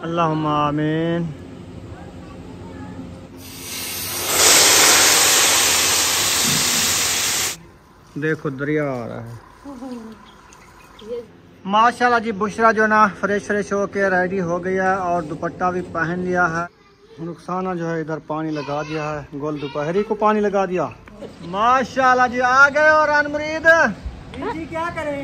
अल्लाहुम्मा आमीन। देखो दरिया आ रहा है माशाल्लाह जी। बुशरा जो ना फ्रेश फ्रेश होके रेडी हो गया और दुपट्टा भी पहन लिया है। नुकसाना जो है इधर पानी लगा दिया है, गोल दोपहरी को पानी लगा दिया। माशाल्लाह जी आ गए। और अनमुरीद जी क्या करें,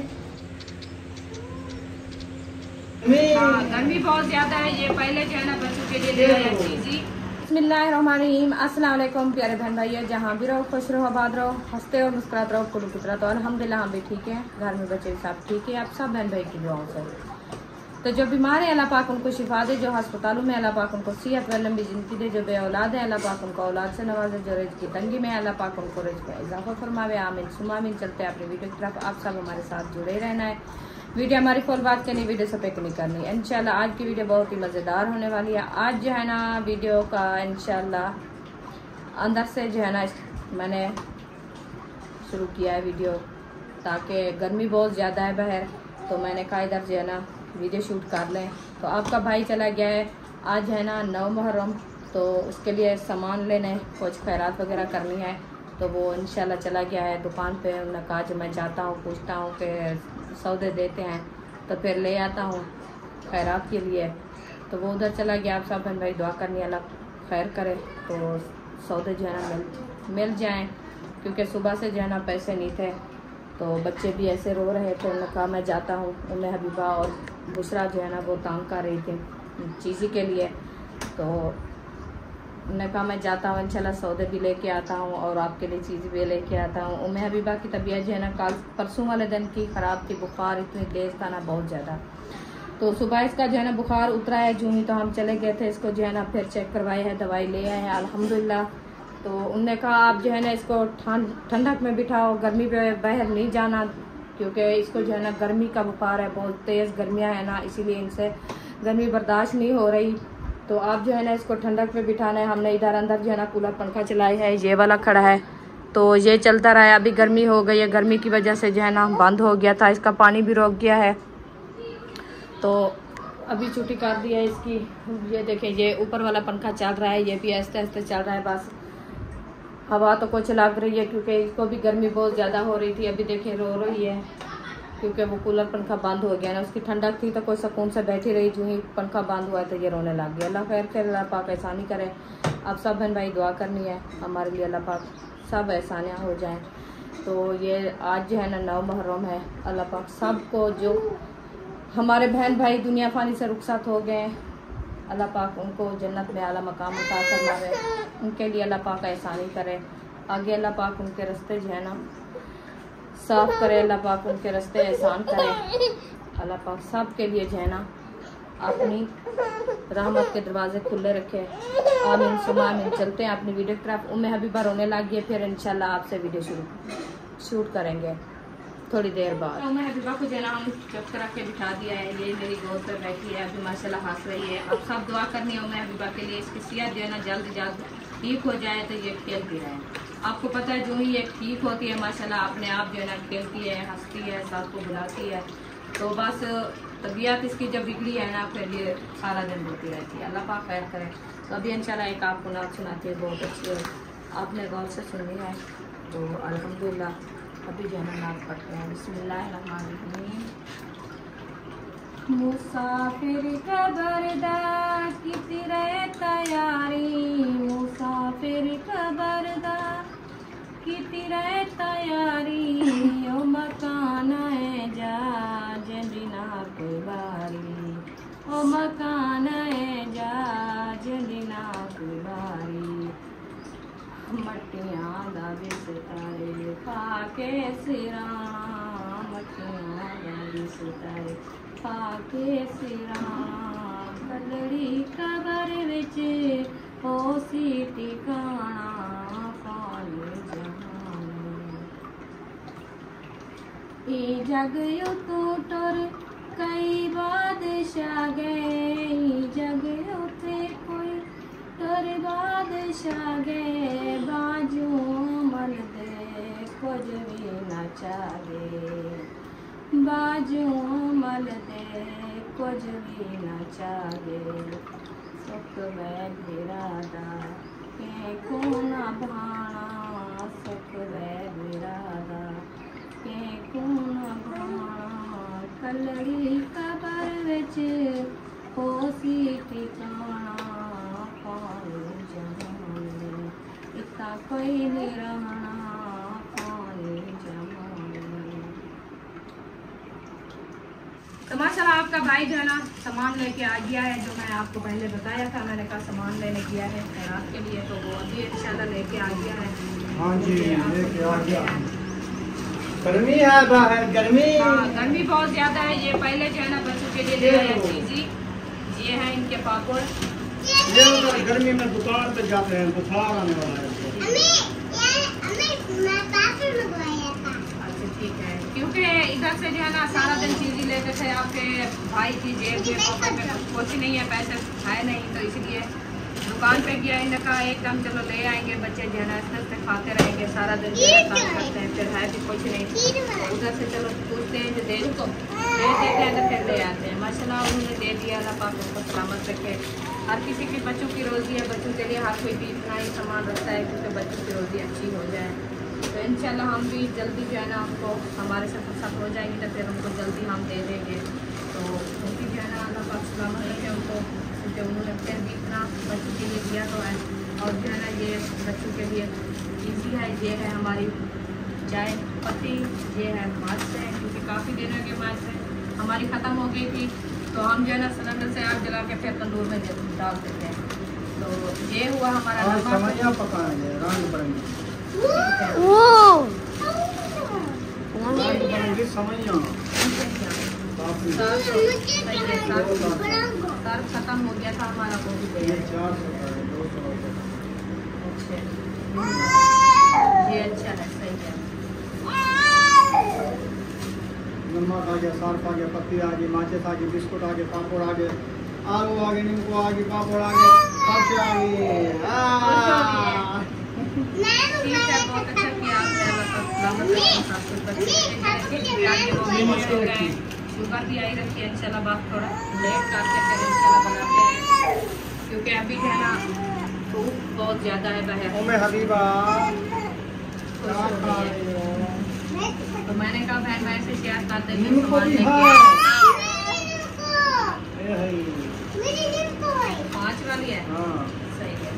गर्मी बहुत ज्यादा है। ये पहले जो है ना बच्चों के लिए ले आया चीज़ी। बिस्मिल्लाहिर्रहमानिर्रहीम। अस्सलाम वालेकुम प्यारे बहन भाइयों, जहाँ भी रहो खुश रहो, आबाद रहो, हंसते और मुस्कुराते रहो, कुल फितरा। तो अल्हम्दुलिल्लाह हम भी ठीक है, घर में बच्चे भी सब ठीक है। आप सब बहन भाई की दुआओं से। तो जो बीमार है अल्लाह पाक उनको शिफा दे, जो अस्पतालों में अल्लाह पाक उनको सेहत व लंबी जिंदगी दे, जो बे औलाद है अल्लाह पाक उनको औलाद से नवाजे, जो रिज़्क़ की तंगी में अल्लाह पाक उनको रिज़्क़ में इजाफा फरमावे। आमीन सुमा आमीन। चलते हैं अपनी वीडियो की तरफ। आप सब हमारे साथ जुड़े रहना है। वीडियो हमारी फुल बात करनी, वीडियो से पिक नहीं करनी। इंशाल्लाह आज की वीडियो बहुत ही मज़ेदार होने वाली है। आज जो है ना वीडियो का इंशाल्लाह अंदर से जो है ना मैंने शुरू किया है वीडियो, ताकि गर्मी बहुत ज़्यादा है बाहर, तो मैंने कहा इधर जो है ना वीडियो शूट कर लें। तो आपका भाई चला गया है, आज है ना 9 मुहर्रम, तो उसके लिए सामान लेने, कुछ खैरात वगैरह करनी है, तो वो इंशाल्लाह चला गया है दुकान पे। उन्होंने कहा जो मैं जाता हूँ, पूछता हूँ कि सौदे देते हैं तो फिर ले आता हूँ खैरात के लिए। तो वो उधर चला गया। आप सब बहन भाई दुआ करनी अल्लाह खैर करे, तो सौदे जो है ना मिल जाएँ, क्योंकि सुबह से जो है ना पैसे नहीं थे, तो बच्चे भी ऐसे रो रहे थे। उन्होंने कहा मैं जाता हूँ। उन्हें हबीबा और बुशरा जो है ना वो तंग कर रही थी चीज़ी के लिए, तो उन्होंने कहा मैं जाता हूँ, इंशाल्लाह सौदे भी लेके आता हूँ और आपके लिए चीज़ भी लेके आता हूँ। उम्मे हबीबा की तबीयत जो है ना कल परसों वाले दिन की ख़राब थी, बुखार इतनी तेज़ था ना, बहुत ज़्यादा। तो सुबह इसका जो है ना बुखार उतरा है जूँ ही, तो हम चले गए थे, इसको जो है ना फिर चेक करवाए है, दवाई ले आए हैं अल्हम्दुलिल्लाह। तो उनने कहा आप जो है ना इसको ठंडक में बिठाओ, गर्मी पे बाहर नहीं जाना, क्योंकि इसको जो है ना गर्मी का बुखार है, बहुत तेज़ गर्मियाँ है ना, इसीलिए इनसे गर्मी बर्दाश्त नहीं हो रही। तो आप जो है ना इसको ठंडक में बिठाना है। हमने इधर अंदर जो है ना कूलर पंखा चलाई है, ये वाला खड़ा है, तो ये चलता रहा है। अभी गर्मी हो गई है, गर्मी की वजह से जो है ना बंद हो गया था, इसका पानी भी रोक गया है, तो अभी छुट्टी कर दी है इसकी। ये देखें, ये ऊपर वाला पंखा चल रहा है, ये भी आहिस्ते आहिस्ते चल रहा है, बस हवा तो कुछ लग रही है, क्योंकि इसको भी गर्मी बहुत ज़्यादा हो रही थी। अभी देखें रो रही है, क्योंकि वो कूलर पंखा बंद हो गया ना, उसकी ठंडक थी तो कोई सुकून से बैठी रही, जो ही पंखा बंद हुआ तो ये रोने लग गया। अल्लाह खैर अल्लाह पाक एहसानी करे। आप सब बहन भाई दुआ करनी है हमारे लिए, अल्लाह पाक सब एहसानियाँ हो जाएं। तो ये आज जो है ना 9 मुहर्रम है, अल्लाह पाक सबको, जो हमारे बहन भाई दुनिया फानी से रुखसत हो गए, अल्लाह पाक उनको जन्नत में आला मकाम अता फरमावे, उनके लिए अल्लाह पाक एहसानी करे। आगे अल्लाह पाक उनके रास्ते जो है ना साफ करे, अल्लाह पाक उनके रास्ते एहसान करे। अल्लाह पाक सब के लिए जो है ना अपनी रहमत के दरवाजे खुले रखे। आमीन सुमा आमीन। चलते हैं अपनी वीडियो की तरफ। उम्मे हबीबा रोने लग गई, फिर इंशाल्लाह आपसे वीडियो शूट करेंगे थोड़ी देर बाद। उम्मे हबीबा को जो है ना हम चुप करा के बिठा दिया है, ये मेरी गोद पर बैठी है, अभी माशाल्लाह हंस रही है। अब सब दुआ करनी है उम्मे हबीबा के लिए, इसकी सेहत जो है ना जल्द जल्द ठीक हो जाए, तो ये खेल भी रहे हैं। आपको पता है जो ही ये ठीक होती है माशाल्लाह अपने आप जो है ना खेलती है, हंसती है, सबको बुलाती है। तो बस तबीयत इसकी जब बिगड़ी है ना, फिर ये सारा दिन रोती रहती है। अल्लाह पाक खैर करे। तो अभी इंशाल्लाह एक आपको नात सुनाती है, बहुत अच्छी है, आपने गौर से सुनी है, तो अल्हम्दुलिल्लाह अभी जो है ना नात पढ़ते हैं। बिस्मिल्लाहिर्रहमानिर्रहीम। मुसाफिर खबरदा की तेरे तैयारी, मुसाफिर खबरदा की तेरे तैयारी, ओ मकान है जा जंदिना के बारी, ओ मकान है जा जंदिना के बारी, मट्टियां दा बिस्तर पाके सिरा, मट्टियां दा बिस्तर पाके सिरा, कलड़ी कबर विच ओ सी ठिकाना पानी जहान, ई जग उतों टुर कई बादशाह गए, ई जग उते कोई टुर बादशाह गए, बाजू मन दे कुछ भी न चाहे, बाजू मल दे कुछ भी न चाहे सुख वे बिरादा के को न भाना सुख वे बिरादा के को न भाना कलड़ी कबर विच होसी ठिकाना पाए जमाने इतना कोई नहीं रहना पाए जमाने। तो माशाल्लाह आपका भाई जो है ना सामान लेके आ गया है, जो मैं आपको पहले बताया था, मैंने कहा सामान लेने गया है खैरात के लिए, तो वो अभी इंशाल्लाह लेके आ गया है। हाँ जी लेके आ गया। गर्मी है बाहर, गर्मी। हाँ गर्मी बहुत ज़्यादा है। ये पहले जो है ना बच्चों के लिए ले आया चीज़ी, ये है इनके पापड़। ये उधर गर्मी में दुकान पे जाते हैं, बुखार आने वाला है। अच्छा ठीक है, क्योंकि इधर से जो है ना सारा दिन चीज़ी लेते थे, आपके भाई की जेब में पॉकेट में कुछ नहीं है, पैसे है नहीं, तो इसलिए दुकान पे गया। इन्हें कहा एकदम चलो ले आएंगे, बच्चे जो है ना इस खाते रहेंगे सारा दिन, काम करते हैं, फिर है भी कुछ नहीं, तो उधर से चलो पूछते हैं जो दे देते हैं तो फिर ले आते हैं। माशाल्लाह उन्होंने दे दिया, अल्लाह पाक उनको सलामत रखे। हर किसी की बच्चों की रोज़ी है, बच्चों के लिए हर कोई भी इतना ही सामान रखता है क्योंकि बच्चों की रोज़ी अच्छी हो जाए। तो इंशाल्लाह हम भी जल्दी जो है ना हमको हमारे से फुर्सत हो जाएगी तो फिर उनको जल्दी हम दे देंगे। तो उनकी जो है ना अल्लाह पाक सलामत रखे उनको, क्योंकि उन्होंने फिर भी इतना बच्चों के लिए दिया तो है। और जो है ना ये बच्चों के लिए चीज़ी है, ये है हमारी चाय पत्ती, ये है मार्च है, क्योंकि काफ़ी दिनों के मार्च है हमारी ख़त्म हो गई थी, तो हम जो है ना सिलेंडर से आग जला के फिर तंदूर में डाल देते हैं। तो ये हुआ हमारा समैया पकाएंगे रंग बिरंगी समैया। सर खत्म हो गया था हमारा, वो भी ये 400 200। ये अच्छा है, सही है। नमक आ गया, सार्फ आ गया, पत्ती आ गई, माचिस आ गई, बिस्कुट आ गए, पापड़ आ गए, आलू आ गए, नींबू आ गई, पापड़ आ गए, सब आ गए। ठीक है, बहुत अच्छा किया आपने। शुगर भी आई रखी है, इंशाल्लाह बात थोड़ा लेट करके फिर इंशाल्लाह बनाते हैं, क्योंकि अभी जो है ना धूप बहुत ज़्यादा है बाहर। ओमे हबीबा तो मैंने कहा बहन मैं ऐसे शेयर करते हैं नींबू सामान भी लेके है। 5 वाली है। हाँ सही है,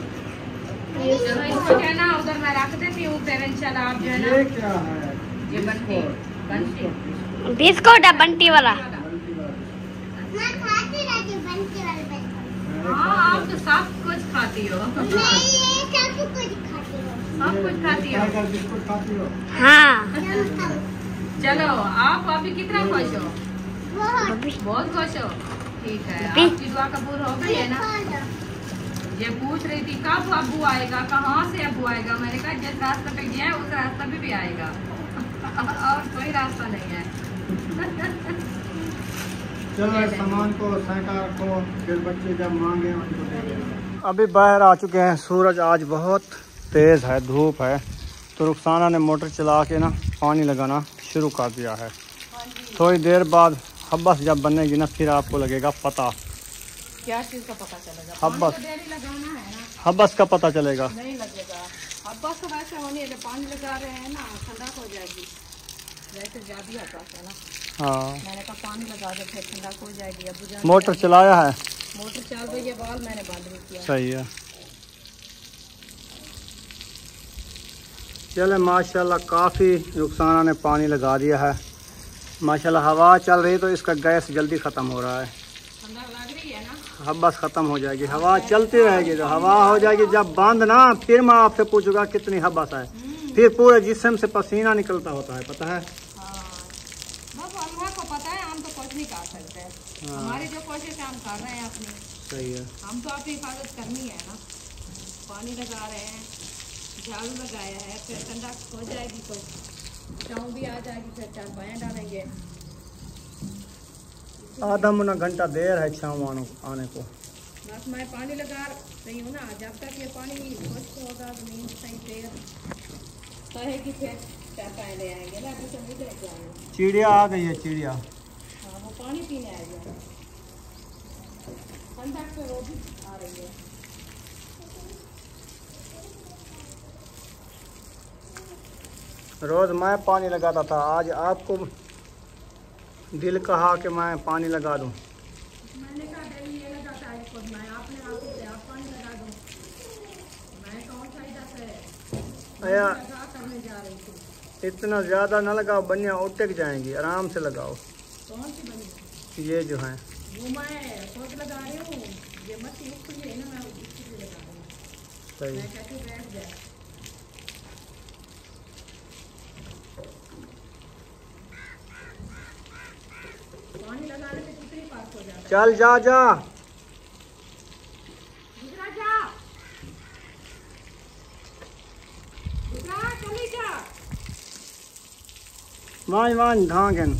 चलो इसको जो है ना उधर मैं रख देती हूँ, फिर इंशाल्लाह आप जो है ना ये क्या है? ये बंटी बिस्कुट है बंटी वाला। हाँ आप तो सब कुछ खाती हो, सब कुछ खाती हो। बिस्कुट खाती हो? हाँ चलो आप अभी कितना खुश हो? बहुत खुश हो, ठीक है। आपकी दुआ कबूल हो गई है ना। ये पूछ रही थी कब अबू आएगा, कहाँ से अबू आएगा, मैंने कहा जिस रास्ते पे गया है उस रास्ते पे भी आएगा और कोई रास्ता नहीं है। चलो सामान को सहका रखो, फिर बच्चे जब मांगे उनको दे देना। अभी बाहर आ चुके हैं, सूरज आज बहुत तेज़ है, धूप है, तो रुखसाना ने मोटर चला के ना पानी लगाना शुरू कर दिया है। थोड़ी देर बाद हब्बस जब बनेगी ना फिर आपको लगेगा पता। क्या चीज़ का पता चलेगा? हब्बस लगाना है ना, हब्बस का पता चलेगा। नहीं लगेगा हब्बस तो वैसे होनी है, जब पानी लगा रहे हैं ना ठंडा हो जाएगी, वैसे ज़्यादा हब्बस है ना। हाँ मैंने कहा पानी लगा दे फिर ठंडा हो जाएगी। अब मोटर चलाया है, मोटर चल रही है, बाल मैंने बंद नहीं किया। सही है। चले माशाल्लाह काफ़ी रुखसाना ने पानी लगा दिया है। माशाल्लाह हवा चल रही तो इसका गैस जल्दी ख़त्म हो रहा है, ठंडा लग रही है ना। हब्बस ख़त्म हो जाएगी, हवा चलती रहेगी तो हवा हो जाएगी। जब बंद ना फिर मैं आपसे पूछूंगा कितनी हब्बस है, फिर पूरे जिस्म से पसीना निकलता होता है, पता है। बस अल्लाह को पता है, हम तो कुछ नहीं कर सकते। हमारी जो कोशिश है हम कर रहे हैं अपनी। सही है, हम तो अपनी हिफाजत करनी है ना। पानी लगा रहे हैं, झाड़ू लगाया है, फिर ठंडा हो जाएगी तो छाँव भी आ जाएगी, फिर चारपाइयाँ डालेंगे। आधा मुना घंटा देर है छाँव आने को। बस मैं पानी लगा रही हूँ ना, जब तक ये पानी खुश्क होगा ज़मीन सही देर कहेगी फिर चारपाइयाँ ले आएंगे ना, अभी तो नहीं लेके आएंगे। चिड़िया आ गई है, चिड़िया। हाँ, वो पानी पीने आ गया। ठंडक से वो भी आ रही है। रोज मैं पानी लगाता था, आज आपको दिल कहा कि मैं पानी लगा दूं। मैंने कहा डेली ये लगाता है खुद, मैं आपने से आप पानी लगा दो। मैं कौन सा इधर से अया लगा करने जा रही थी। इतना ज़्यादा न लगाओ, बनिया उटक जाएंगी, आराम से लगाओ। कौन सी बनी? ये जो है वो मैं खुद लगा रही हूँ। ये मच्छी उखड़ी है ना, मैं इसके लिए लगा रही हूँ। सही। मैं कहती हूँ बैठ जाए। पानी लगाने से कितनी पास हो जाता है। चल जा जा। दूसरा जा, दूसरा चली जा। मान मान धांगन।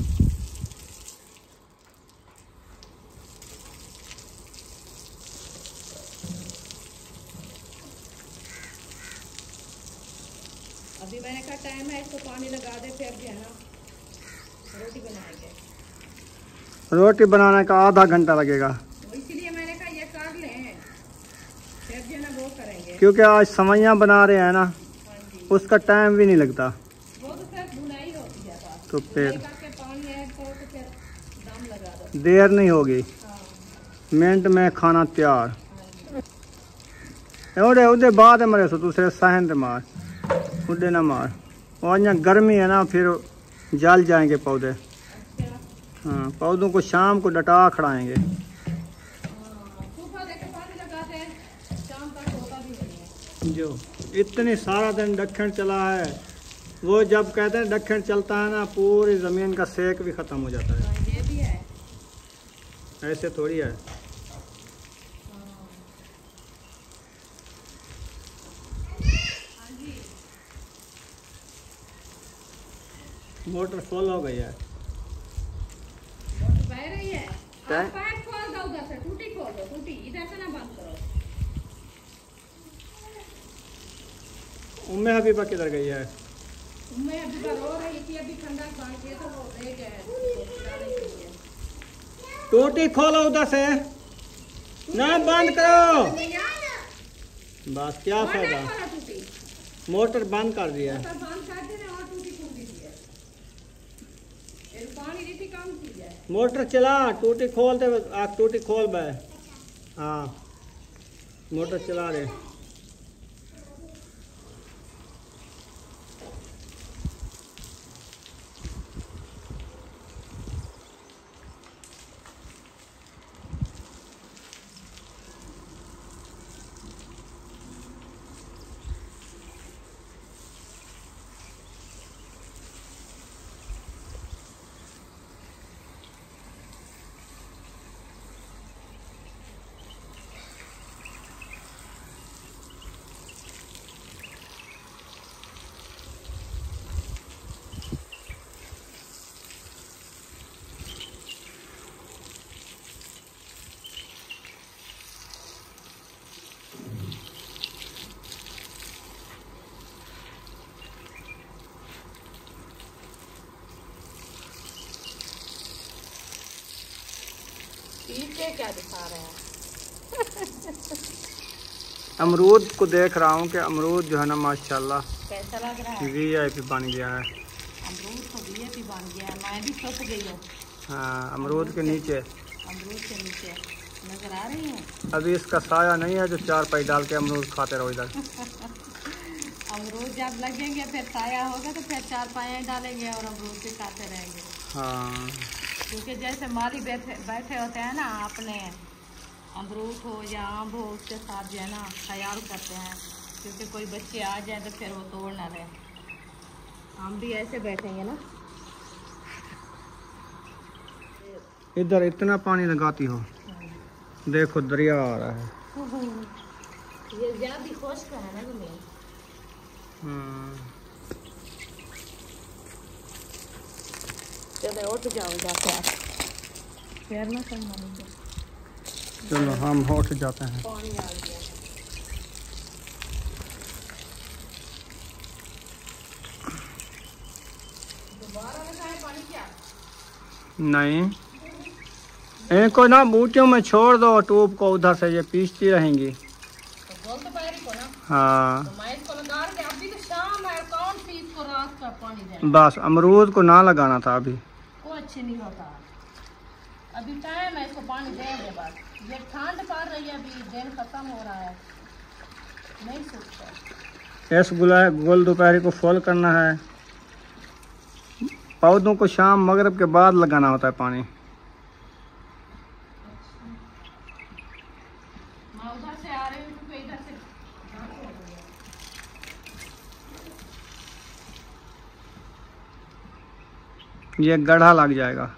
अभी मैंने कहा टाइम है, इसको पानी लगा दे, फिर जो है ना रोटी बनाएंगे। रोटी बनाने का आधा घंटा लगेगा, तो इसीलिए मैंने कहा ये कर लें, फिर जो है ना वो करेंगे। क्योंकि आज समैया बना रहे हैं ना, हाँ जी, उसका टाइम भी नहीं लगता। वो तो सिर्फ बुनाई होती है बस। तो फिर बुनाई करके पानी ऐड करो तो फिर दम लगा दो। देर नहीं होगी, हाँ, मिनट में खाना तैयार। हाँ जी। उड़े उधे बाद मरे सो दूसरे सहन ते मार, उड़े ना मार। और यहाँ गर्मी है ना, फिर जल जाएंगे पौधे। अच्छा, हाँ, पौधों को शाम को डटा खड़ाएंगे। हाँ, सुबह देके पानी लगाते हैं, शाम तक होता भी नहीं है। जो इतनी सारा दिन दक्षिण चला है, वो जब कहते हैं दक्षिण चलता है ना, पूरी ज़मीन का सेक भी ख़त्म हो जाता है। हाँ, ये भी है। ऐसे थोड़ी है। हाँ जी, मोटर फुल हो गई है। मोटर बह रही है। क्या? आप पाइप खोल दो, उधर से टूटी खोल दो, टूटी इधर से ना बंद करो। उम्मे हबीबा किधर गई है? मैं अभी तो रो रही थी, अभी ठंडा बांध के तो वो ले गए। टोटी खोलो उधर से, ना बंद करो। बस क्या फायदा, टूटी मोटर बंद कर दिया है। मोटर बंद कर देना और टूटी खोल दीजिए। फिर पानी रीति कम कीजिए। मोटर चला, टोटी खोल दे, आग टोटी खोल बे। हाँ, मोटर चला रहे। पीछे क्या दिखा रहे हैं? अमरूद को देख रहा हूँ कि अमरूद जो है ना माशाल्लाह कैसा लग रहा है? VIP बन गया है। अमरूद तो VIP बन गया है, मैं भी फंस गई हूँ हाँ, अमरूद के नीचे। अमरूद के नीचे नजर आ रही हूँ। अभी इसका साया नहीं है जो चार पाई डाल के अमरूद खाते रहो इधर। अमरूद जब लगेंगे फिर साया होगा तो फिर चार पाए डालेंगे और अमरूद भी खाते रहेंगे। हाँ, क्योंकि जैसे माली बैठे होते हैं ना, अपने अमरूद हो या आम हो उसके साथ जो है ना ख्याल करते हैं, क्योंकि कोई बच्चे आ जाए तो फिर वो तोड़ ना रहे। हम भी ऐसे बैठेंगे ना। इधर इतना पानी लगाती हो, देखो दरिया आ रहा है। ये ज्यादा खुश्क है ना जमीन। चलो उठ जाओ जाके, पैर ना करना मुझे। चलो हम उठ जाते हैं। पानी आ गया। दोबारा में पानी क्या? नहीं, इनको ना बूटियों में छोड़ दो, ट्यूब को उधर से ये पीसती रहेंगी। तो बोल तो पैरी को ना, हाँ तो मैं इसको लगा के, अभी तो शाम है, कौन सी इसको रात का पानी देना। बस अमरूद को ना लगाना था अभी। वो अच्छी नहीं होता, अभी टाइम है, इसको पानी दे दे बस। ये ठंड पड़ रही है, अभी दिन खत्म हो रहा है, नहीं सूखता। इस गोल दोपहरी को फॉल करना है। पौधों को शाम मगरिब के बाद लगाना होता है पानी। मैं उधर से आ रही हूँ क्योंकि इधर से ये गड्ढा लग जाएगा,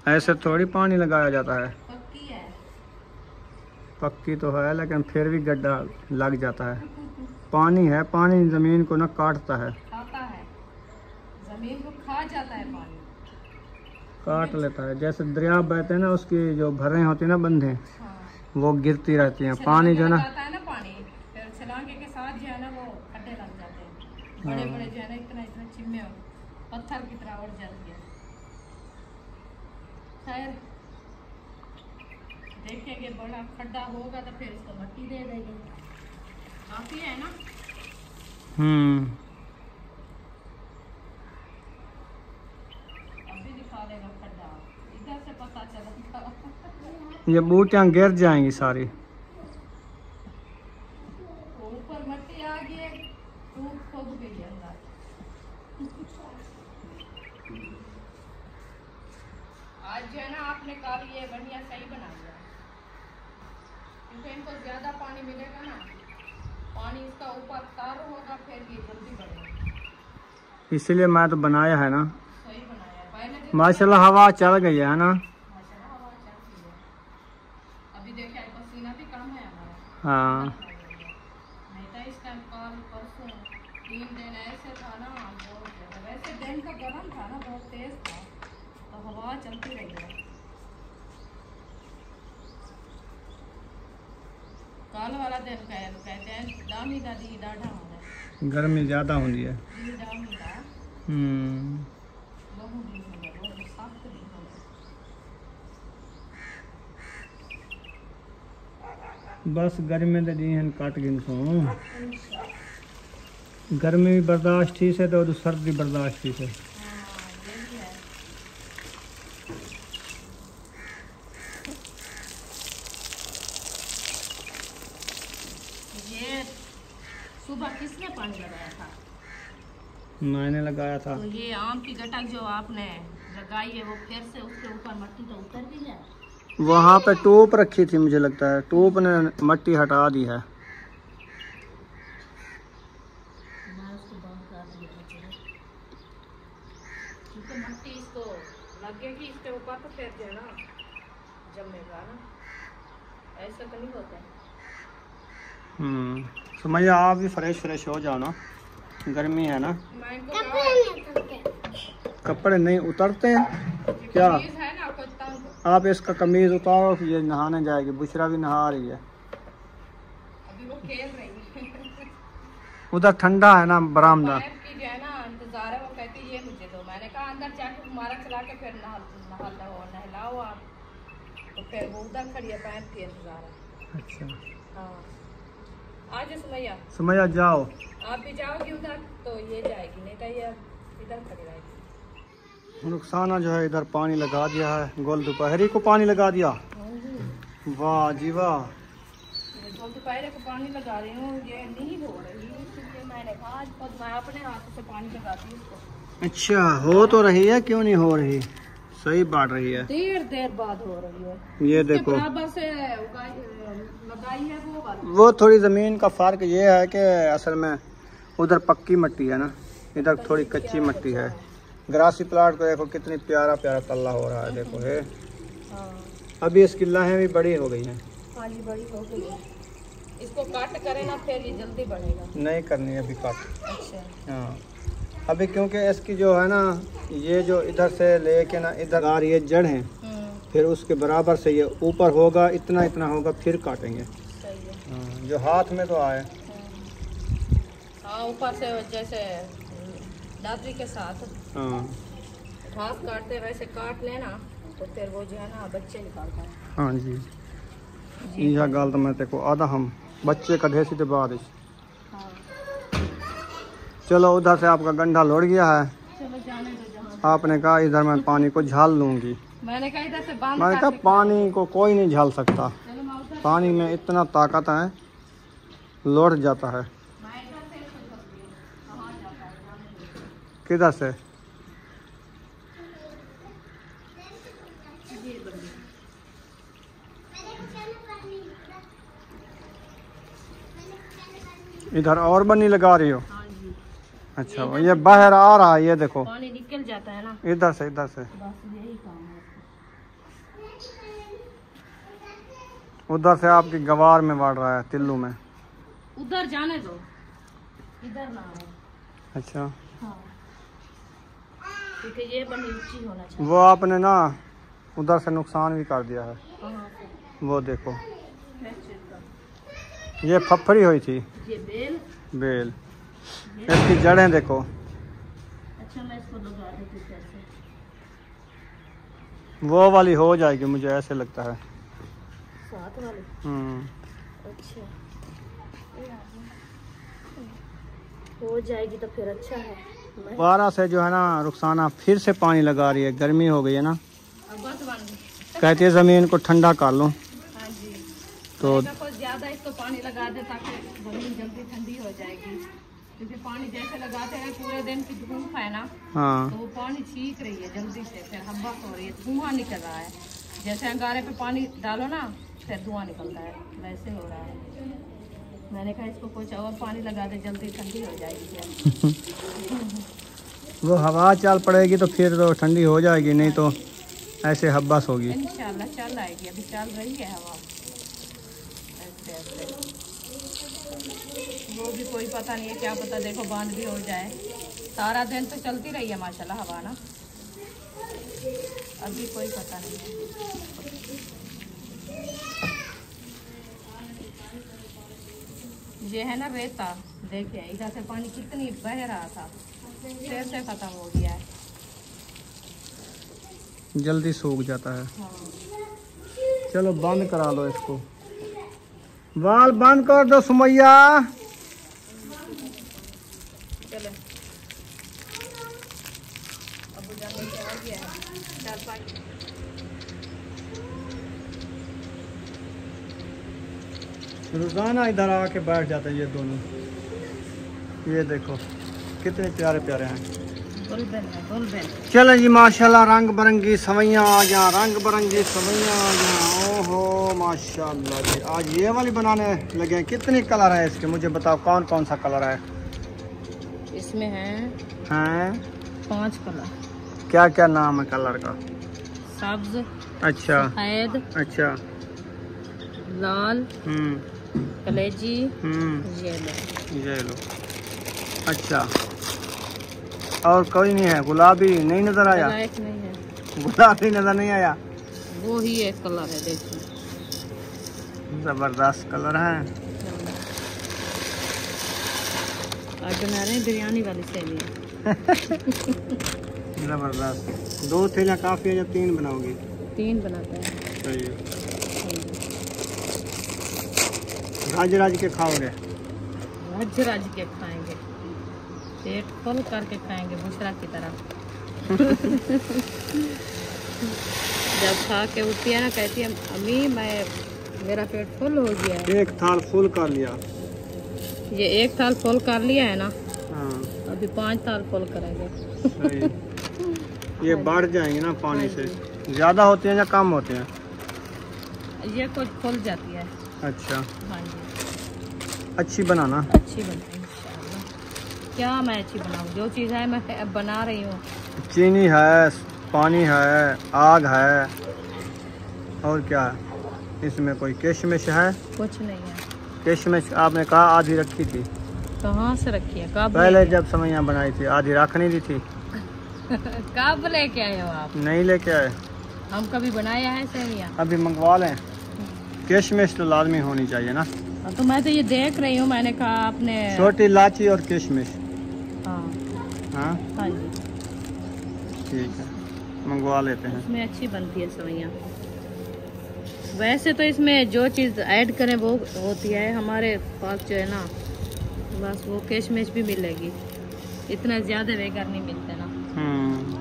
ऐसे थोड़ी पानी लगाया जाता है। पक्की है, पक्की तो है लेकिन फिर भी गड्ढा लग जाता है। पानी है, पानी जमीन को ना काटता है, खाता है, जमीन को खा जाता है पानी, काट लेता है। जैसे दरिया बहते हैं ना, उसकी जो भरें होती है ना बंधे, हाँ। वो गिरती रहती हैं। पानी जो है ना, आता है ना पानी, फिर छलांगे के साथ जो है ना वो खड्डे लग जाते हैं, बड़े बड़े जो है ना इतना इतना चिम्मे पत्थर की तरह उड़ जाती है। खैर देखेंगे, बड़ा खड्डा होगा तो फिर उसको मट्टी दे देंगे, काफी है ना। अभी दिखा देगा खड्डा, इधर से पता चला। ये बूटियां गिर जाएंगी सारी। ऊपर मट्टी आ गई, टूट खोद गई अंदर। आज जो है ना आपने कल ये बढ़िया सही बना दिया, क्योंकि इनको ज्यादा पानी मिलेगा ना, पानी इसका ऊपर तार होगा, फिर ये जल्दी बढ़ेगा, इसलिए मैं तो बनाया है ना। सही बनाया है। पहले माशाल्लाह हवा चल गई है ना। माशाल्लाह हवा चलती है। अभी देखिए पसीना भी कम है हमारा। हाँ, नहीं तो इस टाइम कल परसों 3 दिन ऐसे था ना, बहुत ज्यादा। वैसे दिन का गर्म था ना, बहुत तेज था, तो हवा चलती रही है। कल वाला दिन कहते हैं दामी दादी डाढ़ा होना है, गर्मी ज्यादा होती है। दी दामी दा लोगों भी होगा, बहुत सख्त भी होगा। बस गर्मी तो दी हैं काट गिन सो। गर्मी भी बर्दाश्त थी से तो सर्दी बर्दाश्त थी से। हाँ ये भी है। ये सुबह किसने पानी लगाया था? मैंने लगाया था। तो ये आम की गटक जो आपने लगाई है, वो फिर से उसके ऊपर मट्टी तो उतर गई है। वहाँ पे टोप रखी थी, मुझे लगता है टोप ने मट्टी हटा दी है। मैं उसको बंद कर दिया था, क्योंकि मट्टी इसको लगेगी इसके ऊपर तो फिर जो है ना जमेगा ना, ऐसा तो नहीं होता। समझिए आप भी फ्रेश हो जाओ ना, गर्मी है ना। मैं इनको कपड़े नहीं उतरते हैं क्या? चीज है ना, आपको तंग आप इसका कमीज उतारो, ये नहाने जाएगी। बुशरा भी नहा रही है, अभी वो खेल रही है। उधर ठंडा है ना बरामदा। पाइप की जो है ना इंतजार है, वो कहती ये मुझे दो। मैंने कहा अंदर जाके मारा चला के फिर नहलाओ आप, तो फिर वो उधर खड़ी है, पाइप की इंतजार है। अच्छा हाँ आज सुमैया, समझा जाओ। आप भी जाओगी उधर तो ये जाएगी, नहीं तो ये इधर खड़ी रहेगी। रुखसाना जो है इधर पानी लगा दिया है, गोल दोपहरी को पानी लगा दिया। वाह जी वाह। ये गोल दोपहरी को पानी लगा रही हूँ, ये नहीं हो रही, इसलिए मैंने कहा आज खुद मैं अपने हाथों से पानी लगाती हूँ इसको। अच्छा हो तो रही है, क्यों नहीं हो रही? सही बात रही है, देर बाद हो रही है। ये देखो बराबर से लगाई है वो वाली। वो थोड़ी ज़मीन का फ़र्क ये है कि असल में उधर पक्की मिट्टी है ना, इधर थोड़ी कच्ची मिट्टी है। ग्रासी प्लाट को देखो कितनी प्यारा तल्ला हो रहा है, देखो है। हाँ अभी इसकी लाहें भी बड़ी हो गई हैं। हाँ जी बड़ी हो गई है। इसको काट करें ना फिर ये जल्दी बढ़ेगा। नहीं करनी है अभी काट। अच्छा हाँ अभी क्योंकि इसकी जो है ना, ये जो इधर से लेके ना इधर आ रही है जड़ है, फिर उसके बराबर से ये ऊपर होगा, इतना होगा, फिर काटेंगे। सही है। हाँ, जो हाथ में तो आए। हाँ ऊपर से जैसे दादरी के साथ हाँ घास काटते वैसे काट लेना तो फिर वो जो है ना बच्चे निकालता है। हाँ जी यह गल तो मैं तेको आधा हम बच्चे कढ़े सी बाद। हाँ। चलो उधर से आपका गंडा लौट गया है। चलो जाने दो जहाँ। आपने कहा इधर मैं पानी को झाल लूंगी। मैंने कहा इधर से बांध। मैंने कहा पानी को कोई नहीं झाल सकता, चलो मैं उधर पानी में इतना ताकत है, लौट जाता है। किधर से? इधर और बनी लगा रही हो? हाँ जी। अच्छा ये बाहर आ रहा है, ये देखो पानी निकल जाता है ना। इधर से, इधर से। बस यही काम है। उधर से आपकी गवार में बढ़ रहा है, तिल्लू में। उधर जाने दो, इधर ना आए। अच्छा हाँ क्योंकि ये बनी ऊंची होना चाहिए। वो आपने ना उधर से नुकसान भी कर दिया है। कहाँ से? वो देखो ये फफड़ी हुई थी, ये बेल। बेल। इसकी जड़ें देखो। अच्छा मैं इसको लगा देती कैसे? वो वाली हो जाएगी मुझे ऐसे लगता है। साथ वाली। अच्छा हो जाएगी तो फिर अच्छा है। 12 से जो है ना रुखसाना फिर से पानी लगा रही है, गर्मी हो गई है ना। अब बस बन गई। कहती है ज़मीन को ठंडा कर लो। हाँ जी तो कुछ ज़्यादा इसको पानी लगा दे ताकि ज़मीन जल्दी ठंडी हो जाएगी, क्योंकि पानी जैसे लगाते हैं पूरे दिन की धूप है ना हाँ तो वो पानी छीक रही है जल्दी से, फिर हवा हो रही है, धुआं निकल रहा है। जैसे अंगारे पे पानी डालो ना फिर धुआं निकलता है, वैसे हो रहा है। मैंने कहा इसको कुछ और पानी लगा दे जल्दी ठंडी हो जाएगी। वो हवा चल पड़ेगी तो फिर तो ठंडी हो जाएगी, नहीं तो ऐसे हब्बस होगी। इंशाल्लाह चल आएगी, अभी चल रही है हवा ऐसे ऐसे। वो भी कोई पता नहीं है, क्या पता देखो बांध भी हो जाए। सारा दिन तो चलती रही है माशाल्लाह हवा ना, अभी कोई पता नहीं है। ये है ना रेता, देखिए इधर से पानी कितनी बह रहा था, फिर से खत्म हो गया है। जल्दी सूख जाता है। हाँ। चलो बंद करा लो इसको, वाल बंद कर दो सुमैया। चलो अब जाने से आ गया है 4-5। रोजाना इधर आके बैठ जाते हैं ये दोनों। ये देखो कितने प्यारे प्यारे हैं। बुलबुल है बुलबुल। चलो जी माशाल्लाह रंग बिरंगी सवैयाँ आ जा, रंग बिरंगी सवैयाँ आ जा। ओहो माशाल्लाह जी, आज ये वाली बनाने लगे हैं। कितने कलर है इसके, मुझे बताओ कौन कौन सा कलर है? इसमें हैं 5 कलर। क्या क्या नाम है कलर का? सब्ज, अच्छा सफेद, अच्छा लाल, कलेजी, येलो। ये लो। अच्छा और कोई नहीं है? गुलाबी नहीं नजर आया? ब्लैक नहीं है, गुलाबी नजर नहीं आया? वो ही एक कलर है, देखिए जबरदस्त कलर है। आज बना रहे हैं बिरयानी वाली सेवियां। जबरदस्त। 2 थैलियाँ काफ़ी है, जब 3 बनाओगी? 3 बनाते हैं। सही है। राज राज के खाओगे? रज रज के खाएंगे, पेट खोल करके खाएंगे बुशरा की तरह। जब खा के उठती है ना कहती है अम्मी मेरा पेट फुल हो गया है। 1 थाल फुल कर लिया। ये 1 थाल फुल कर लिया है ना, हाँ अभी 5 थाल फुल करेंगे। सही। ये बढ़ जाएंगे ना पानी से? ज़्यादा होते हैं या कम होते हैं? ये कुछ फुल जाती है। अच्छा हाँ जी अच्छी बनाना। अच्छी बनाई इंशाल्लाह। क्या मैं अच्छी बनाऊँ, जो चीज़ है मैं अब बना रही हूँ। चीनी है, पानी है, आग है, और क्या है इसमें? कोई किशमिश है? कुछ नहीं है। किशमिश आपने कहा आधी रखी थी। कहाँ से रखी है? कब पहले जब सवैयाँ बनाई थी आधी रखनी दी थी। कब लेके आए हो आप? नहीं लेके आए, हम कभी बनाया है सेवियां? अभी मंगवा लें। किशमिश तो लाजमी होनी चाहिए ना। तो मैं तो ये देख रही हूँ, मैंने कहा आपने। छोटी इलायची और किशमिश। हाँ हाँ हाँ जी ठीक है, मंगवा लेते हैं। इसमें अच्छी बनती है सवैयाँ। वैसे तो इसमें जो चीज़ ऐड करें वो होती है, हमारे पास जो है ना बस वो किशमिश भी मिलेगी, इतना ज़्यादा बेकार नहीं मिलते ना।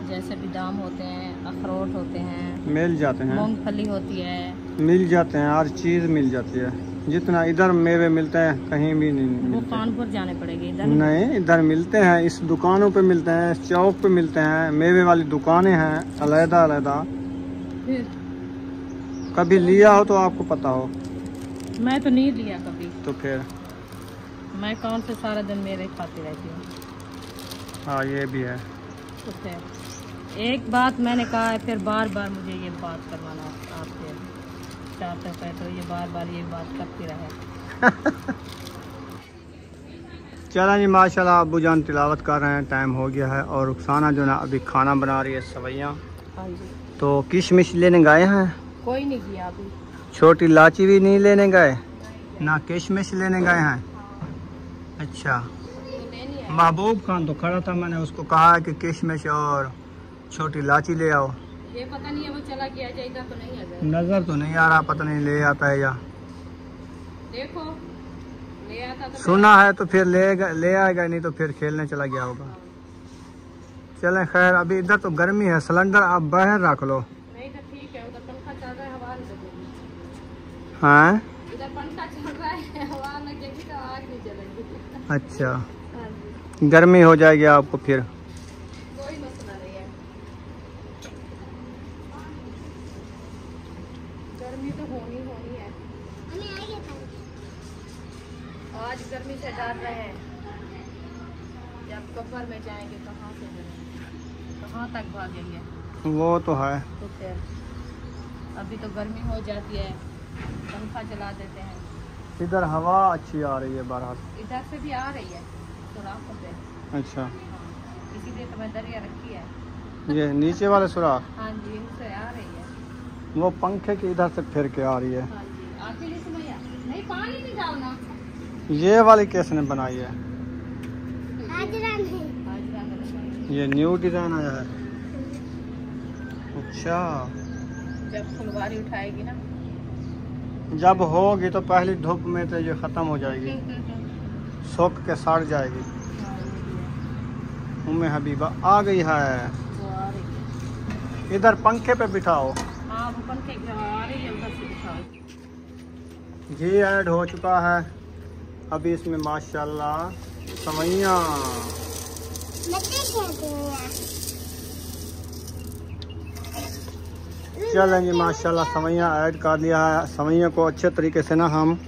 जैसे बादाम होते हैं, अखरोट होते हैं, मिल जाते हैं, मूंगफली होती है, मिल जाते हैं, हर चीज़ मिल जाती है। जितना इधर मेवे मिलते हैं कहीं भी नहीं वो मिलते। कानपुर जाने पड़ेगी। इधर नहीं, इधर मिलते हैं, इस दुकानों पे मिलते हैं, इस चौक पे मिलते हैं, मेवे वाली दुकानें हैं अलग अलग। फिर कभी लिया हो तो आपको पता हो। मैं तो नहीं लिया कभी, तो फिर मैं कौन से सारा दिन मेरे खाती रहती हूँ। हाँ, ये भी है। तो फिर एक बात मैंने कहा है, फिर बार बार मुझे ये बात करवाना आपसे चाहते हैं, तो ये बार बार ये बात करती रहे। चला जी, माशाल्लाह अब्बू जान तिलावत कर रहे हैं, टाइम हो गया है। और रुखसाना जो ना अभी खाना बना रही है सवैयाँ। हाँ जी। तो किशमिश लेने गए हैं, कोई नहीं किया अभी। छोटी इलायची भी नहीं लेने गए, ना किशमिश लेने गए हैं। अच्छा, महबूब खान तो खड़ा था, मैंने उसको कहा है कि किशमिश और छोटी इलायची ले आओ। ये पता नहीं है वो चला गया, जाएगा तो नहीं आ नज़र तो नहीं आ रहा, पता नहीं ले आता है या देखो ले आता तो सुना है तो फिर ले आएगा, नहीं तो फिर खेलने चला गया होगा। चलें, खैर अभी इधर तो गर्मी है, सिलेंडर आप बाहर रख लो। नहीं तो ठीक है, उधर पंखा चल रहा है, हवा नहीं चलेगी। हाँ, इधर पंखा चल रहा है, हवा लगेगी तो आग नहीं चलेगी। अच्छा, हाँ जी, गर्मी हो जाएगी आपको फिर। कोई मसला नहीं है, गर्मी तो होनी है। आज गर्मी से डर रहे हैं, जब कब्र में जाएंगे कहाँ से कहाँ तक भागेंगे। वो तो है। तो फिर अभी तो गर्मी हो जाती है, पंखा चला देते हैं। इधर हवा अच्छी आ रही है बाहर। इधर से भी आ रही है सुराखों से। अच्छा, हाँ, इसीलिए तो मैं दरिया रखी है। ये नीचे वाले सुराख, हाँ जी, इनसे आ रही है। वो पंखे की इधर से फिर के आ रही है। हाँ जी, आती नहीं सुमैया, नहीं पानी नहीं डालना। ये वाली किसने बनाई है? हाजरा ने। ये न्यू डिजाइन आया है। अच्छा, जब फुलवारी उठाएगी ना, जब होगी तो पहली धूप में तो ये खत्म हो जाएगी, सूख के सड़ जाएगी। उम्मे हबीबा आ गई है, वो आ रही है। इधर पंखे पे बिठाओ। हाँ, वो पंखे की हवा आ रही है, उधर से दिखाओ। घी ऐड हो चुका है अभी इसमें, माशाल्लाह सवैयाँ। चलेंगे, माशाल्लाह सवैयाँ ऐड कर लिया है। सवैयाँ को अच्छे तरीके से ना हम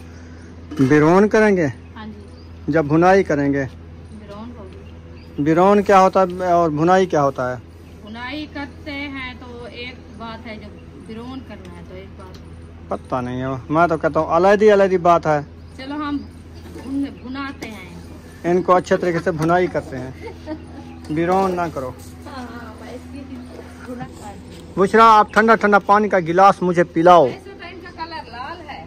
बिरौन करेंगे, हाँ जी, जब भुनाई करेंगे। बिरौन होगी। बिरौन क्या होता है और भुनाई क्या होता है? बुनाई करते हैं तो एक बात है, जब बिरौन करना है तो एक बात। पता नहीं है, मैं तो कहता हूँ अलग-अलग बात है। चलो हम भुनाते हैं इनको अच्छे तरीके से भुनाई करते हैं, बिरौन ना करो। बुशरा, आप ठंडा ठंडा पानी का गिलास मुझे पिलाओ। इनका कलर लाल है।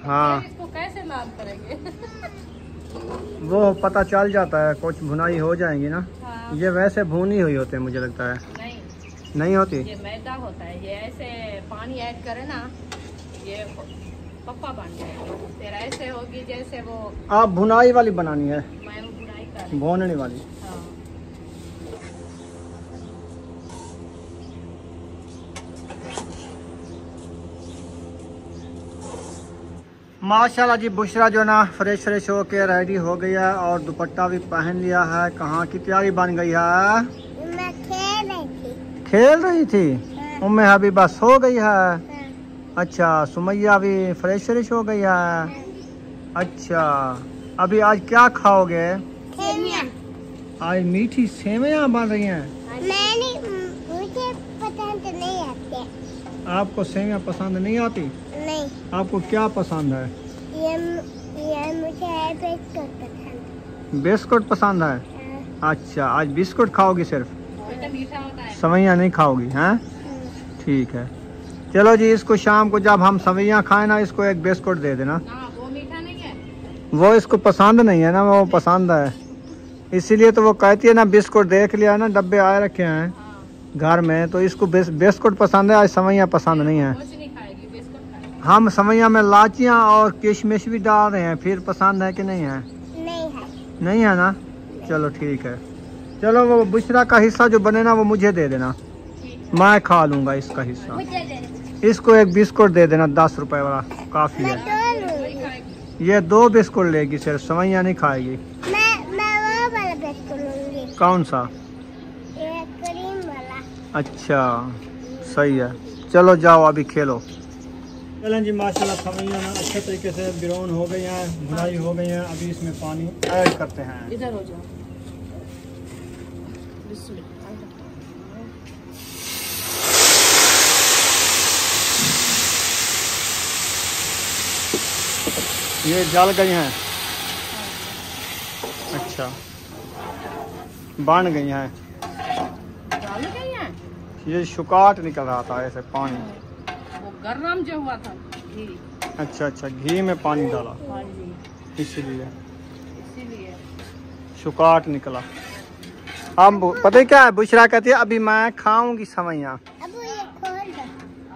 हाँ, इसको कैसे लाल करेंगे? वो पता चल जाता है, कुछ भुनाई हो जाएंगी ना। हाँ। ये वैसे भुनी हुई होते हैं मुझे लगता है। नहीं होती, ये मैदा होता है, ये ऐसे पानी ऐड करे ना, ये पप्पा बन जाए। फिर ऐसे होगी जैसे वो, आप भुनाई वाली बनानी है, मैं वो बुनाई कर। भूनने वाली। हाँ। माशाल्लाह जी, बुशरा जो ना फ्रेश हो के रेडी हो गई है और दुपट्टा भी पहन लिया है। कहाँ की तैयारी बन गई है? मैं खेल रही थी। उम्मे हबीबा सो गई है। अच्छा, सुमैया भी फ्रेश हो गई है। अच्छा, अभी आज क्या खाओगे? आज मीठी सेवैयाँ बन रही हैं। मुझे पसंद नहीं आते। आपको सेवैयाँ पसंद नहीं आती? नहीं, आपको क्या पसंद है? ये मुझे बिस्कुट पसंद। बिस्कुट पसंद है। अच्छा, आज बिस्कुट खाओगी सिर्फ, तो मीठा होता है। सवैयाँ नहीं खाओगी? हैं, ठीक है। चलो जी, इसको शाम को जब हम सवैयाँ खाएं ना, इसको एक बिस्कुट दे देना। वो मीठा नहीं है, वो इसको पसंद नहीं है ना, वो पसंद है, इसीलिए तो वो कहती है ना बिस्कुट। देख लिया ना, डब्बे आए रखे हैं, घर में, तो इसको बिस्कुट पसंद है, आज सवैयाँ पसंद नहीं है। कुछ नहीं खाएगी, बिस्कुट खाएगी। हम सवैयाँ में लाचियाँ और किशमिश भी डाल रहे हैं, फिर पसंद है कि नहीं है? नहीं है। नहीं है ना, चलो ठीक है। चलो वो बुशरा का हिस्सा जो बने ना वो मुझे दे देना, मैं खा लूँगा इसका हिस्सा। मुझे दे दे। इसको एक बिस्कुट दे देना 10 रुपए वाला, काफ़ी मैं है। दो लूंगी। ये 2 बिस्कुट लेगी सिर्फ, सवैयाँ नहीं खाएगी। मैं वो वाला बिस्कुट लूंगी, कौन सा? ये क्रीम वाला। अच्छा सही है, चलो जाओ अभी खेलो। चलें जी, माशाल्लाह सवैयाँ ना अच्छे तरीके से ब्राउन हो गई हैं, भुनाई हो गई हैं। अभी इसमें पानी ऐड करते हैं। इधर हो जाओ। बिस्मिल्लाह। ये जल गई हैं, अच्छा बन गई हैं। डाल गई हैं? ये शुकाट निकल रहा था ऐसे पानी। वो गरम जो हुआ था घी। अच्छा अच्छा, घी में पानी डाला हाँ जी, इसीलिए इसीलिए। शुकाट निकला। अब पता है क्या है, बुशरा कहती है अभी मैं खाऊंगी सवैयाँ। अब ये खोल दो।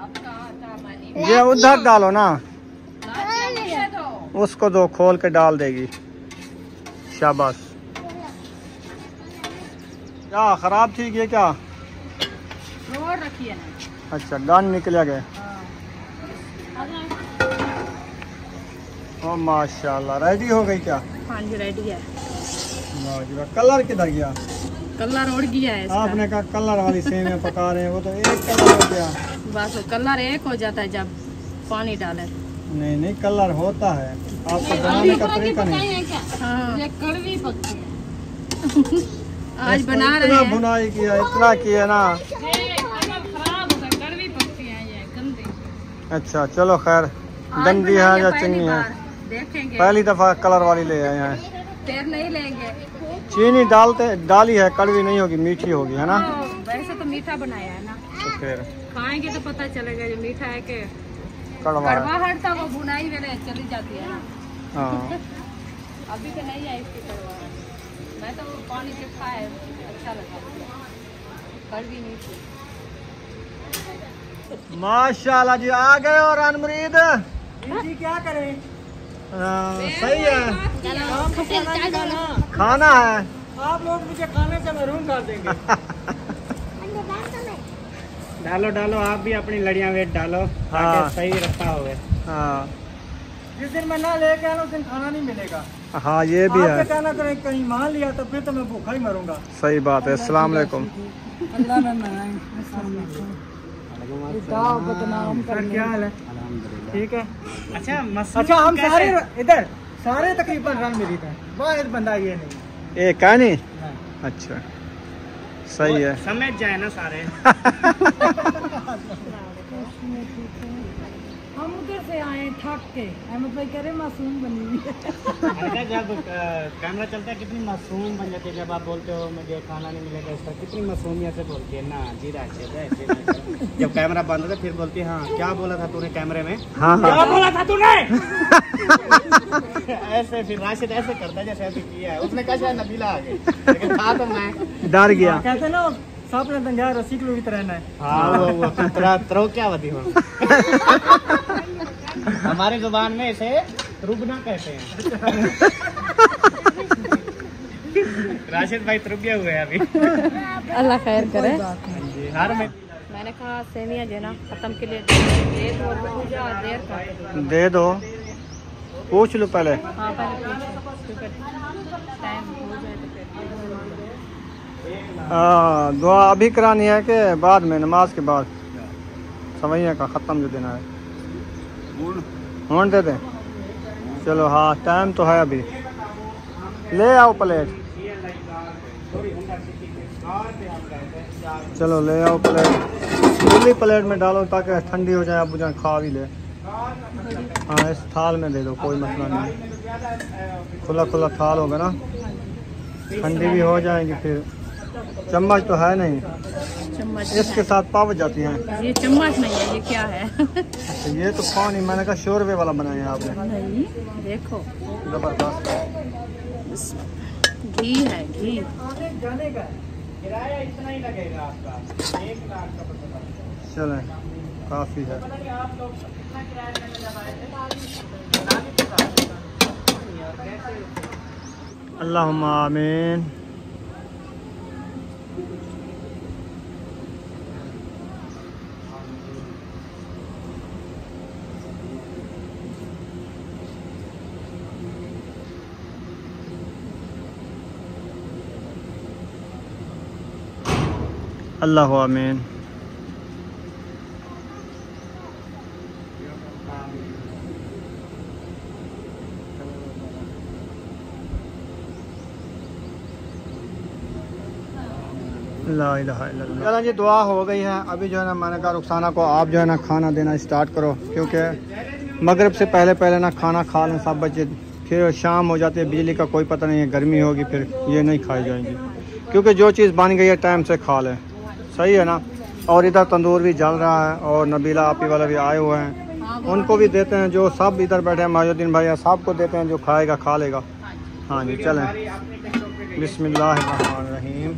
अब कहाँ पानी? ये उधर डालो ना, लाचियाँ दो। उसको दो, खोल के डाल देगी। शाबाश। क्या खराब थी ये क्या? रोड रखिए ना। अच्छा गन निकल गए। ओ माशाल्लाह, रेडी हो गई क्या? हाँ जी, रेडी है। माशाल्लाह, कलर किधर गया? कलर उड़ गया है इसका। आपने कहा कलर वाली सेवियां पका रहे हैं, वो तो एक कलर हो गया। बस वो कलर एक हो जाता है जब पानी डाले। नहीं नहीं, कलर होता है, आपको बनाने का तरीका नहीं। हाँ, ये कड़वी पकती है। आज बना रहे इतना हैं। बुनाई किया, इतना किया ना। खराब होता है, कड़वी पकती है ये, गंदी। अच्छा चलो खैर, गंदी है या चंगी है, देखेंगे। पहली दफा कलर वाली ले आए हैं। फिर नहीं लेंगे। चीनी डाली है, कड़वी नहीं होगी, मीठी होगी है ना। वैसे तो मीठा बनाया है ना, तो फिर खाएंगे तो पता चलेगा ये मीठा है कि कड़वा है। कड़वाहट था, वो बुनाई में चली जाती है ना। हाँ अभी तो नहीं है इसकी कड़वाहट। मैं तो वो पानी के खाए अच्छा लगा, कड़वी नहीं थी। माशाल्लाह जी, आ गए। और अनमरीद जी क्या करें? सही है, खाना है। आप लोग मुझे खाने से महरूम कर देंगे। डालो डालो, आप भी अपनी लड़ियां वेट डालो, हाँ। ताकि सही रखा होवे। हाँ जिस दिन मैं ना लेके आया उस दिन खाना नहीं मिलेगा। हाँ ये भी आपके है, कहना करें कहीं मान लिया तो फिर तो मैं भूखा ही मरूंगा। सही बात है। अस्सलाम वालेकुम। अल्लाह क्या हाल है? ठीक है। अच्छा हम सारे इधर सारे तकरीबन रन मेरी थे, वाहिद बंदा ये नहीं। एक है नहीं, अच्छा सही है। समझ जाए ना सारे। हम उधर से आए थक के, अहमद भाई कह रहे मासूम बनी हुई है। जब कैमरा चलता है कितनी मासूम बन जाती है, जब आप बोलते हो मुझे खाना नहीं मिलेगा इस तरह, कितनी मासूमियत से बोलती है ना जी राशिद ऐसे। जब कैमरा बंद होता है फिर बोलती है हाँ क्या बोला था तूने कैमरे में, हाँ क्या हाँ बोला था तूने। ऐसे फिर राशिद ऐसे करता है जैसे ऐसे किया है उसने, कहा शायद नबीला आ गई, लेकिन था तो मैं डर गया। कहते ना सांप ने दंगा रस्सी किलो भी रहना है। हाँ वो तरो क्या बदी हो। हमारे जुबान में इसे रुबना कहते हैं। राशिद भाई रुके हुए हैं अभी। अल्लाह खैर करे। हर में मैंने कहा सेवियाँ जो है ना खत्म के लिए दे दो, पूजा देर कर दे दो, पूछ लो पहले। हाँ पहले पूछो, टाइम हो जाए तो फिर। दुआ अभी करानी है कि बाद में, नमाज के बाद सवैया का ख़त्म जो देना है होने दे दें। चलो हाँ टाइम तो है अभी, ले आओ प्लेट। चलो ले आओ प्लेट, खुली प्लेट में डालो ताकि ठंडी हो जाए, अब जान खा भी ले। हाँ इस थाल में दे दो, कोई मसला नहीं। खुला खुला थाल होगा ना, ठंडी भी हो जाएगी। फिर चम्मच तो है नहीं, चम्मच इसके साथ पाव जाती हैं। ये चम्मच नहीं है, ये क्या है? अच्छा ये तो पानी, मैंने कहा शोरबे वाला बनाया है आपने। नहीं देखो, जबरदस्त। घी है घी। किराया इतना ही लगेगा आपका, 1 लाख का पता। चलें, काफ़ी है। पता नहीं आप लोग कितना किराया लेने जब आए थे? अल्लाहुम्मा आमीन। अल्लाहु आमीन। ला इलाहा इल्लल्लाह। चलो जी, दुआ हो गई है। अभी जो है ना मैंने कहा रुखसाना को आप जो है ना खाना देना स्टार्ट करो, क्योंकि मगरिब से पहले पहले ना खाना खा लें सब बच्चे, फिर शाम हो जाती है, बिजली का कोई पता नहीं है, गर्मी होगी फिर ये नहीं खाई जाएंगी, क्योंकि जो चीज़ बन गई है टाइम से खा लें, सही है ना। और इधर तंदूर भी जल रहा है और नबीला आपी वाला भी आए हुए हैं, उनको भी देते हैं, जो सब इधर बैठे हैं माजुद्दीन भैया, सबको देते हैं, जो खाएगा खा लेगा। हाँ जी, चलें। बिस्मिल्लाहिर्रहमानिर्रहीम।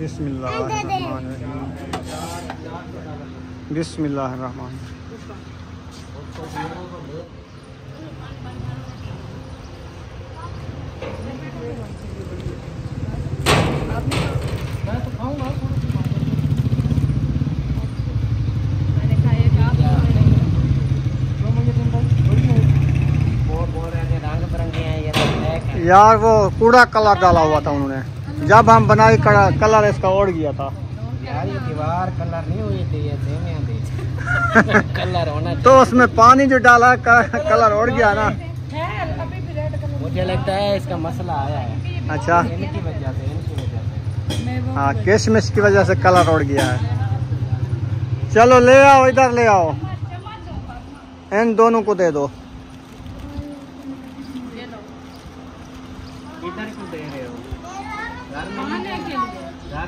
बिस्मिल्लाहिर्रहमानिर्रहीम। बिस्मिल्लाहिर्रहमानिर्रहीम। यार वो कूड़ा कलर डाला हुआ था उन्होंने, जब हम बनाई कलर इसका उड़ गया था। यार ये दीवार कलर नहीं हुई थी, ये कलर होना तो उसमें पानी जो डाला कलर उड़ गया ना। मुझे लगता है इसका मसला आया है। अच्छा, इनकी वजह से हाँ, किशमिश की वजह से कलर उड़ गया है। चलो ले आओ, इधर ले आओ, इन दोनों को दे दो। इधर क्यों दे रहे हो? घर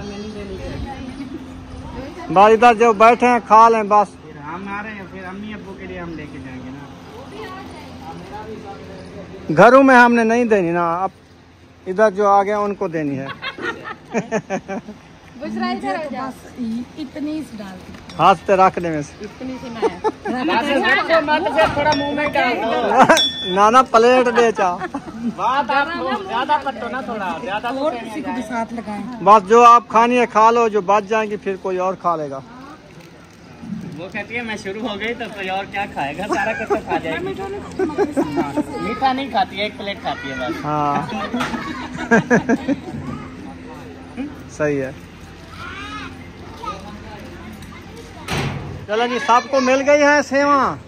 में नहीं देनी चाहिए। बस इधर जो बैठे हैं खा लें बस। फिर हम आ रहे हैं, फिर अम्मी अब्बू के लिए हम लेके जाएंगे ना। घरों में हमने नहीं देनी ना, अब इधर जो आ गया उनको देनी है। इतनी सी डाल दी, हाथ पे रखने में से इतनी सी मैं थोड़ा मुंह में डाल दो। नाना प्लेट दे चा। बात आप ज्यादा पट्टो ना, थोड़ा ज्यादा और किसी को भी साथ लगाए। बस जो आप खानी है खा लो, जो बच जाएंगी फिर कोई और खा लेगा। वो कहती है मैं शुरू हो गई तो कोई और क्या खाएगा, सारा कुछ तो खा जाएगी। हाँ, मीठा नहीं खाती है, 1 प्लेट खाती है बस। हाँ सही है। चलो जी, सबको मिल गई है सेवा।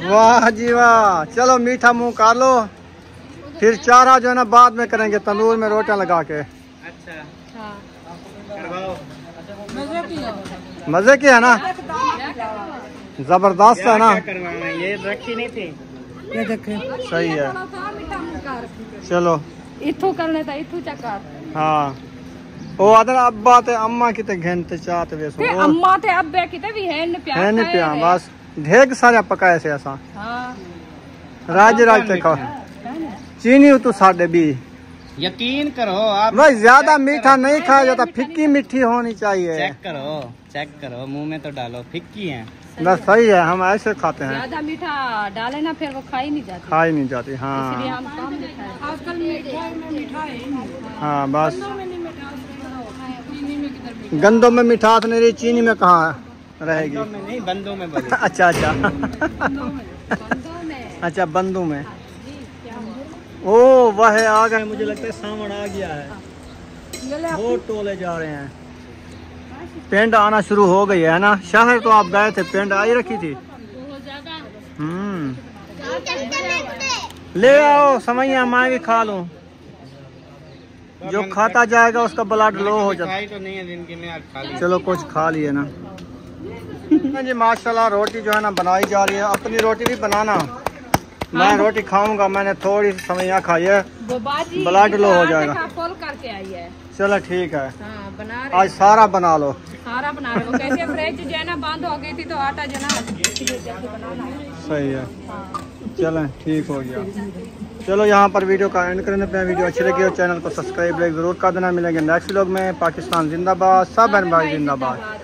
वाह जी वाह। चलो मीठा मुंह कर लो, फिर चारा जो है ना बाद में करेंगे, तंदूर में रोटियां लगा के। अच्छा करवाओ। मजे की है ना, जबरदस्त है ना। क्या करवाना है, ये रखी नहीं थी। ये देखे सही है। चलो इथू करने था, इथू चक्कर। हाँ, ओ अदर अब्बा ते अम्मा किते घंटे चाहते वे सो अम्मा ते अब्बे किते भी है न प्यार है ने प्या बस ढेग सारा पकाए से असा। हां, राज राज ते खा चीनी तो साडे भी। यकीन करो आप, भाई ज्यादा मीठा नहीं खाया जाता, फिक्की मीठी होनी चाहिए। चेक करो मुंह में तो डालो, फिक्की है। बस सही है, हम ऐसे खाते हैं। ज्यादा मीठा डाले ना फिर वो खाई नहीं जाती, खाई नहीं जाती। इसलिए हाँ हम कम मीठा है। आजकल मिठाई में मीठा है। हाँ, बस गंदों में मिठास नहीं रही, चीनी में कहाँ रहेगी। बंदों में नहीं, बंदों में बोलो। अच्छा अच्छा अच्छा, बंदू में। ओ वह आ गए, मुझे लगता है सावन आ गया है, बहुत टोले जा रहे हैं। पेंट आना शुरू हो गई है ना। शहर तो आप गए थे, पेंट आई रखी थी। ले आओ समैया, मैं भी खा लूं। जो खाता जाएगा उसका ब्लड लो हो जाता है। तो नहीं है जिनकी में आज खा ली। चलो कुछ खा लिए ना। जी माशाल्लाह रोटी जो है ना बनाई जा रही है। अपनी रोटी भी बनाना, मैं रोटी खाऊंगा, मैंने थोड़ी समैया खाई है, ब्लड लो हो जाएगा। कॉल करके आई है। चलो ठीक है, हाँ, बना रहे, आज सारा बना लो। सारा बना रहे। वो कैसे फ्रिज जो है ना बंद हो गई थी तो आटा जो है ना जल्दी बनाना है। सही है। हाँ। चलें ठीक हो गया। चलो यहाँ पर वीडियो का एंड करने पे, वीडियो अच्छी लगी हो चैनल को सब्सक्राइब लाइक ज़रूर कर देना। मिलेंगे नेक्स्ट व्लॉग में। पाकिस्तान जिंदाबाद, सब बहन भाई जिंदाबाद।